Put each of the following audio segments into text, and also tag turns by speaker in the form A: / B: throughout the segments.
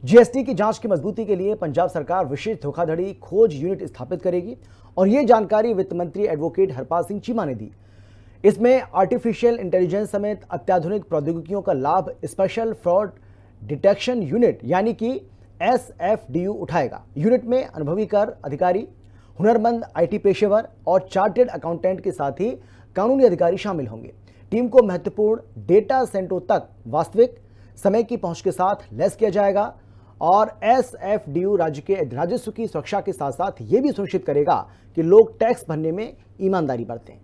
A: GST की जांच की मजबूती के लिए पंजाब सरकार विशेष धोखाधड़ी खोज यूनिट स्थापित करेगी और ये जानकारी वित्त मंत्री एडवोकेट हरपाल सिंह चीमा ने दी। इसमें आर्टिफिशियल इंटेलिजेंस समेत अत्याधुनिक प्रौद्योगिकियों का लाभ स्पेशल फ्रॉड डिटेक्शन यूनिट यानी कि SFDU उठाएगा। यूनिट में अनुभवी कर अधिकारी, हुनरमंद IT पेशेवर और चार्टेड अकाउंटेंट के साथ ही कानूनी अधिकारी शामिल होंगे। टीम को महत्वपूर्ण डेटा सेंटरों तक वास्तविक समय की पहुंच के साथ लैस किया जाएगा और SFDU राज्य के राजस्व की सुरक्षा के साथ साथ ये भी सुनिश्चित करेगा कि लोग टैक्स भरने में ईमानदारी बरतें।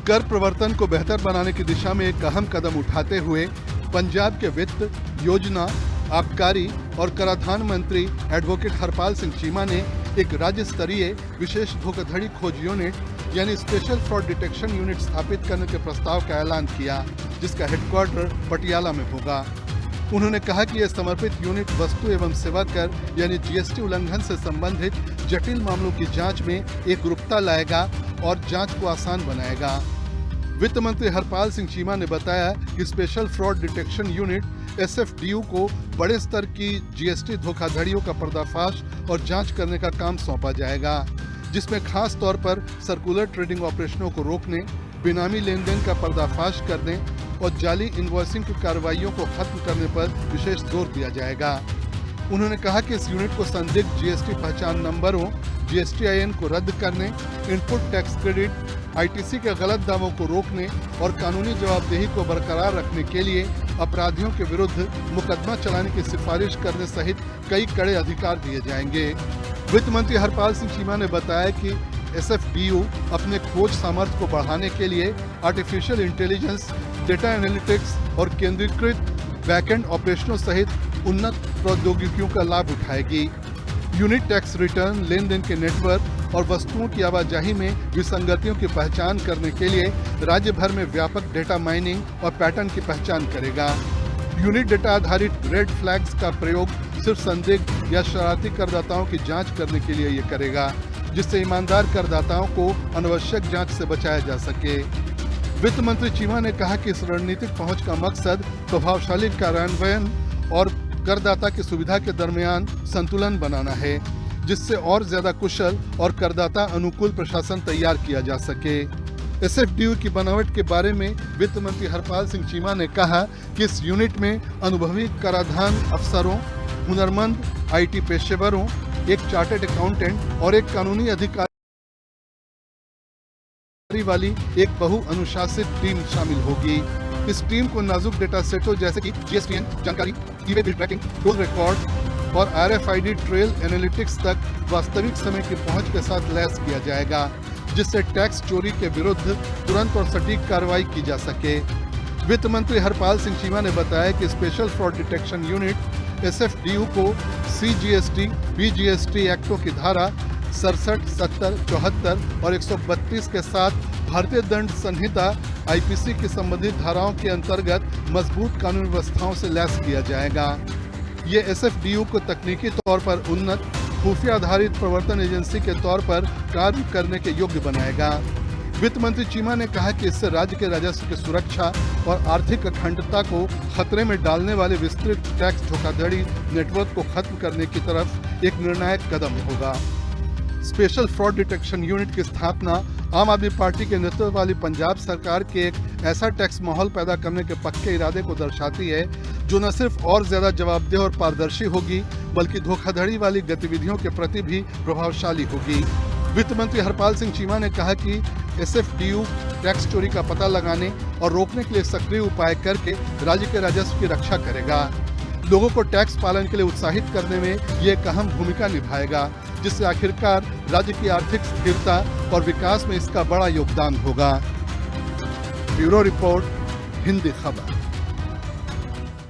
B: कर प्रवर्तन को बेहतर बनाने की दिशा में एक अहम कदम उठाते हुए पंजाब के वित्त, योजना, आबकारी और कराधान मंत्री एडवोकेट हरपाल सिंह चीमा ने एक राज्य स्तरीय विशेष धोखाधड़ी खोज यूनिट यानी स्पेशल फ्रॉड डिटेक्शन यूनिट स्थापित करने के प्रस्ताव का ऐलान किया, जिसका हेडक्वार्टर पटियाला में होगा। उन्होंने कहा कि यह समर्पित यूनिट वस्तु एवं सेवा कर यानी GST उल्लंघन से संबंधित जटिल मामलों की जांच में एकरूपता लाएगा और जांच को आसान बनाएगा। वित्त मंत्री हरपाल सिंह चीमा ने बताया कि special fraud detection unit SFDU को बड़े स्तर की GST धोखाधड़ियों का पर्दाफाश और जांच करने का काम सौंपा जाएगा, जिसमें खास तौर पर सर्कुलर ट्रेडिंग ऑपरेशनों को रोकने, बेनामी लेन देन का पर्दाफाश करने और जाली इनवॉइसिंग की कार्रवाइयों को खत्म करने पर विशेष जोर दिया जाएगा। उन्होंने कहा कि इस यूनिट को संदिग्ध GST पहचान नंबरों, GSTIN को रद्द करने, इनपुट टैक्स क्रेडिट, ITC के गलत दावों को रोकने और कानूनी जवाबदेही को बरकरार रखने के लिए अपराधियों के विरुद्ध मुकदमा चलाने की सिफारिश करने सहित कई कड़े अधिकार दिए जाएंगे। वित्त मंत्री हरपाल सिंह चीमा ने बताया कि SFDU अपने खोज सामर्थ्य को बढ़ाने के लिए आर्टिफिशियल इंटेलिजेंस, डेटा एनालिटिक्स और केंद्रीकृत बैकएंड ऑपरेशनों सहित उन्नत प्रौद्योगिकियों का लाभ उठाएगी। यूनिट टैक्स रिटर्न, लेन देन के नेटवर्क और वस्तुओं की आवाजाही में विसंगतियों की पहचान करने के लिए राज्य भर में व्यापक डेटा माइनिंग और पैटर्न की पहचान करेगा। यूनिट डेटा आधारित रेड फ्लैग्स का प्रयोग सिर्फ संदिग्ध या शरारती करदाताओं की जांच करने के लिए ये करेगा, जिससे ईमानदार करदाताओं को अनावश्यक जांच से बचाया जा सके। वित्त मंत्री चीमा ने कहा कि इस रणनीतिक पहुंच का मकसद प्रभावशाली कार्यान्वयन और करदाता की सुविधा के दरमियान संतुलन बनाना है, जिससे और ज्यादा कुशल और करदाता अनुकूल प्रशासन तैयार किया जा सके। SFDU की बनावट के बारे में वित्त मंत्री हरपाल सिंह चीमा ने कहा कि इस यूनिट में अनुभवी कराधान अफसरों, हुनरमंद IT पेशेवरों, एक चार्टेड अकाउंटेंट और एक कानूनी अधिकारी वाली एक बहु अनुशासित टीम शामिल होगी। इस टीम को नाजुक डेटा सेटों जैसे कि GSTN जानकारी, e way bill tracking, toll record और RFID ट्रेल एनालिटिक्स तक वास्तविक समय की पहुंच के साथ लैस किया जाएगा, जिससे टैक्स चोरी के विरुद्ध तुरंत और सटीक कार्रवाई की जा सके। वित्त मंत्री हरपाल सिंह चीमा ने बताया कि special fraud detection unit SFDU को CGST, BGST एक्टों की धारा 67, 70, 74 और 132 के साथ भारतीय दंड संहिता IPC की संबंधित धाराओं के अंतर्गत मजबूत कानून व्यवस्थाओं से लैस किया जाएगा। ये SFDU को तकनीकी तौर पर उन्नत खुफिया आधारित प्रवर्तन एजेंसी के तौर पर कार्य करने के योग्य बनाएगा। वित्त मंत्री चीमा ने कहा कि इससे राज्य के राजस्व की सुरक्षा और आर्थिक अखंडता को खतरे में डालने वाले विस्तृत टैक्स धोखाधड़ी नेटवर्क को खत्म करने की तरफ एक निर्णायक कदम होगा। स्पेशल फ्रॉड डिटेक्शन यूनिट की स्थापना आम आदमी पार्टी के नेतृत्व वाली पंजाब सरकार के एक ऐसा टैक्स माहौल पैदा करने के पक्के इरादे को दर्शाती है, जो न सिर्फ और ज्यादा जवाबदेह और पारदर्शी होगी, बल्कि धोखाधड़ी वाली गतिविधियों के प्रति भी प्रभावशाली होगी। वित्त मंत्री हरपाल सिंह चीमा ने कहा कि SFDU टैक्स चोरी का पता लगाने और रोकने के लिए सक्रिय उपाय करके राज्य के राजस्व की रक्षा करेगा। लोगों को टैक्स पालन के लिए उत्साहित करने में ये एक अहम भूमिका निभाएगा, जिससे आखिरकार राज्य की आर्थिक स्थिरता और विकास में इसका बड़ा योगदान होगा। ब्यूरो रिपोर्ट, हिंदी खबर।